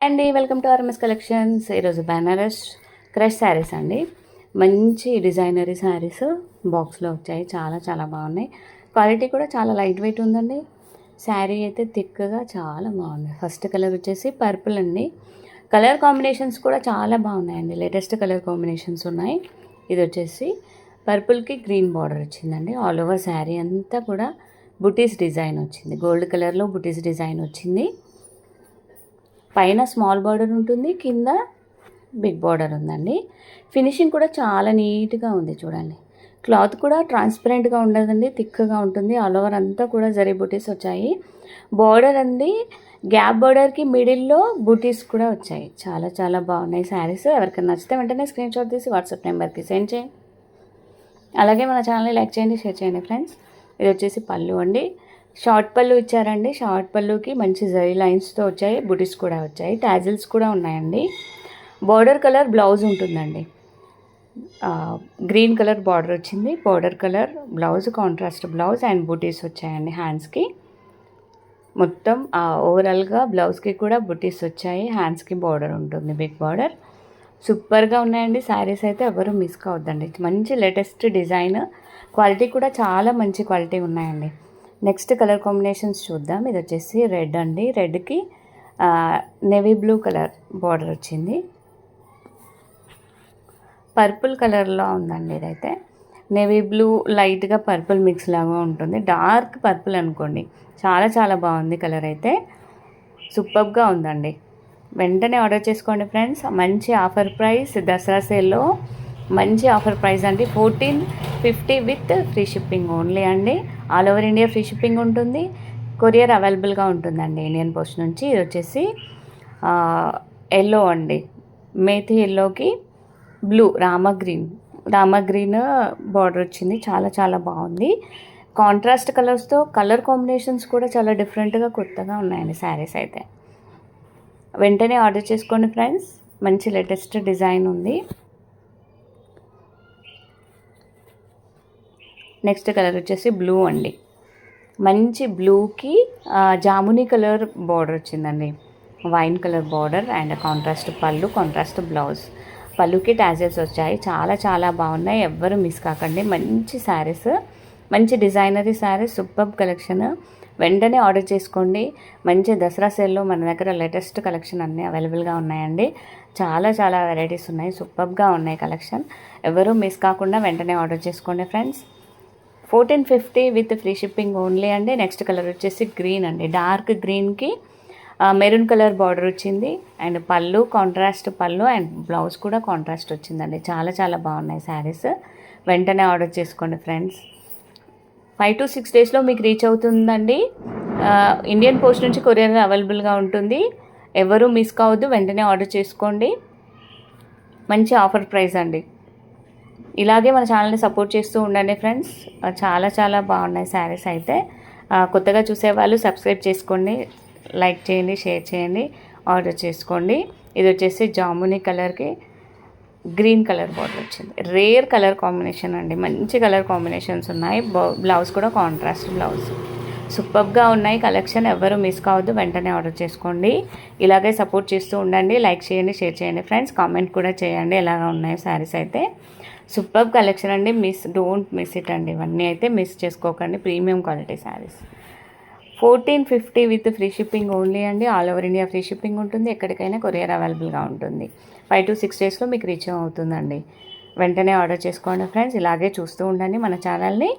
అండి welcome to RMS collections. ఈరోజు Banaras crush saris అండి. మంచి డిజైనరీ శారీస్ బాక్స్లో వచ్చాయి. చాలా చాలా బాగున్నాయి. క్వాలిటీ కూడా చాలా లైట్ వెయిట్ ఉందండి. శారీ అయితే థిక్గా చాలా బాగుంది. ఫస్ట్ కలర్ వచ్చేసి పర్పుల్ అండి. కలర్ కాంబినేషన్స్ కూడా చాలా బాగున్నాయండి. లేటెస్ట్ కలర్ కాంబినేషన్స్ ఉన్నాయి. ఇది వచ్చేసి పర్పుల్కి గ్రీన్ బార్డర్ వచ్చిందండి. ఆల్ ఓవర్ శారీ అంతా కూడా బుటీస్ డిజైన్ వచ్చింది. గోల్డ్ కలర్లో బుటీస్ డిజైన్ వచ్చింది. పైన స్మాల్ బార్డర్ ఉంటుంది, కింద బిగ్ బార్డర్ ఉందండి. ఫినిషింగ్ కూడా చాలా నీట్గా ఉంది చూడండి. క్లాత్ కూడా ట్రాన్స్పరెంట్గా ఉండదండి, థిక్గా ఉంటుంది. ఆల్ ఓవర్ అంతా కూడా జరీ బుటీస్ వచ్చాయి. బార్డర్ అండి, గ్యాప్ బార్డర్కి మిడిల్లో బుటీస్ కూడా వచ్చాయి. చాలా చాలా బాగున్నాయి శారీస్. ఎవరికైనా నచ్చితే వెంటనే స్క్రీన్ షాట్ తీసి వాట్సాప్ నెంబర్కి సెండ్ చేయండి. అలాగే మన ఛానల్ని లైక్ చేయండి, షేర్ చేయండి ఫ్రెండ్స్. ఇది వచ్చేసి పళ్ళు అండి. షార్ట్ పళ్ళు ఇచ్చారండి. షార్ట్ పళ్ళుకి మంచి జరీ లైన్స్తో వచ్చాయి. బుటీస్ కూడా వచ్చాయి. టాజిల్స్ కూడా ఉన్నాయండి. బార్డర్ కలర్ బ్లౌజ్ ఉంటుందండి. గ్రీన్ కలర్ బార్డర్ వచ్చింది. Border colour blouse, contrast blouse and బుటీస్ వచ్చాయండి హ్యాండ్స్కి. మొత్తం ఓవరాల్గా బ్లౌజ్కి కూడా బుటీస్ వచ్చాయి. హ్యాండ్స్కి బార్డర్ ఉంటుంది, బిగ్ బార్డర్. సూపర్గా ఉన్నాయండి శారీస్ అయితే. ఎవరు మిస్ కావద్దండి. మంచి లేటెస్ట్ డిజైన్, క్వాలిటీ కూడా చాలా మంచి క్వాలిటీ ఉన్నాయండి. నెక్స్ట్ కలర్ కాంబినేషన్స్ చూద్దాం. ఇది వచ్చేసి రెడ్ అండి. రెడ్కి నేవీ బ్లూ కలర్ బార్డర్ వచ్చింది. పర్పుల్ కలర్లో ఉందండి. ఇదైతే నేవీ బ్లూ లైట్గా పర్పుల్ మిక్స్ లాగా ఉంటుంది. డార్క్ పర్పుల్ అనుకోండి. చాలా చాలా బాగుంది కలర్ అయితే. సూపర్గా ఉందండి. వెంటనే ఆర్డర్ చేసుకోండి ఫ్రెండ్స్. మంచి ఆఫర్ ప్రైస్, దసరా సేల్లో మంచి ఆఫర్ ప్రైస్ అండి. 1450 విత్ ఫ్రీ షిప్పింగ్ ఓన్లీ అండి. All over India free shipping ఉంటుంది. కొరియర్ అవైలబుల్గా ఉంటుందండి ఇండియన్ పోస్ట్ నుంచి. ఇది వచ్చేసి ఎల్లో అండి. మేథి ఎల్లోకి బ్లూ రామా గ్రీన్ బార్డర్ వచ్చింది. చాలా చాలా బాగుంది. కాంట్రాస్ట్ కలర్స్తో కలర్ కాంబినేషన్స్ కూడా చాలా డిఫరెంట్గా కొత్తగా ఉన్నాయండి శారీస్ అయితే. వెంటనే ఆర్డర్ చేసుకోండి ఫ్రెండ్స్. మంచి లేటెస్ట్ డిజైన్ ఉంది. నెక్స్ట్ కలర్ వచ్చేసి బ్లూ అండి. మంచి బ్లూకి జామునీ కలర్ బార్డర్ వచ్చిందండి. Wine colour border and contrast పళ్ళు, కాంట్రాస్ట్ బ్లౌజ్. పళ్ళుకి టాజెస్ వచ్చాయి. చాలా చాలా బాగున్నాయి. ఎవ్వరు మిస్ కాకండి. మంచి శారీస్, మంచి డిజైనరీ శారీస్, సూపర్ కలెక్షన్. వెంటనే ఆర్డర్ చేసుకోండి. మంచి దసరా సేల్లో మన దగ్గర లేటెస్ట్ కలెక్షన్ అన్నీ అవైలబుల్గా ఉన్నాయండి. చాలా చాలా వెరైటీస్ ఉన్నాయి. సూపర్గా ఉన్నాయి కలెక్షన్. ఎవరు మిస్ కాకుండా వెంటనే ఆర్డర్ చేసుకోండి friends. 1450 with free shipping only అండి. నెక్స్ట్ కలర్ వచ్చేసి గ్రీన్ అండి. డార్క్ గ్రీన్కి మెరూన్ కలర్ బార్డర్ వచ్చింది. అండ్ పళ్ళు కాంట్రాస్ట్ పళ్ళు అండ్ బ్లౌజ్ కూడా కాంట్రాస్ట్ వచ్చిందండి. చాలా చాలా బాగున్నాయి శారీస్. వెంటనే ఆర్డర్ చేసుకోండి ఫ్రెండ్స్. 5 to 6 డేస్లో మీకు రీచ్ అవుతుందండి. ఇండియన్ పోస్ట్ నుంచి కొరియర్ అవైలబుల్గా ఉంటుంది. ఎవరు మిస్ కావద్దు. వెంటనే ఆర్డర్ చేసుకోండి. మంచి ఆఫర్ ప్రైస్ అండి. ఇలాగే మన ఛానల్ని సపోర్ట్ చేస్తూ ఉండండి ఫ్రెండ్స్. చాలా చాలా బాగున్నాయి శారీస్ అయితే. కొత్తగా చూసేవాళ్ళు సబ్స్క్రైబ్ చేసుకోండి, లైక్ చేయండి, షేర్ చేయండి, ఆర్డర్ చేసుకోండి. ఇది వచ్చేసి జామునీ కలర్కి గ్రీన్ కలర్ బార్డర్ వచ్చింది. రేర్ కలర్ కాంబినేషన్ అండి. మంచి కలర్ కాంబినేషన్స్ ఉన్నాయి. బ్లౌజ్ కూడా కాంట్రాస్ట్ బ్లౌజ్. సూపర్గా ఉన్నాయి కలెక్షన్. ఎవరు మిస్ కావద్దు. వెంటనే ఆర్డర్ చేసుకోండి. ఇలాగే సపోర్ట్ చేస్తూ ఉండండి. లైక్ చేయండి, షేర్ చేయండి ఫ్రెండ్స్. కామెంట్ కూడా చేయండి ఎలాగా ఉన్నాయి శారీస్ అయితే. సూపర్ కలెక్షన్ అండి. డోంట్ మిస్ ఇట్ అండి. ఇవన్నీ అయితే మిస్ చేసుకోకండి. Premium quality saris. 1450 with free shipping only అండి. All over India free shipping ఉంటుంది. ఎక్కడికైనా కొరియర్ అవైలబుల్గా ఉంటుంది. 5 to 6 డేస్లో మీకు రీచ్ అవుతుందండి. వెంటనే ఆర్డర్ చేసుకోండి ఫ్రెండ్స్. ఇలాగే చూస్తూ ఉండండి మన ఛానల్ని.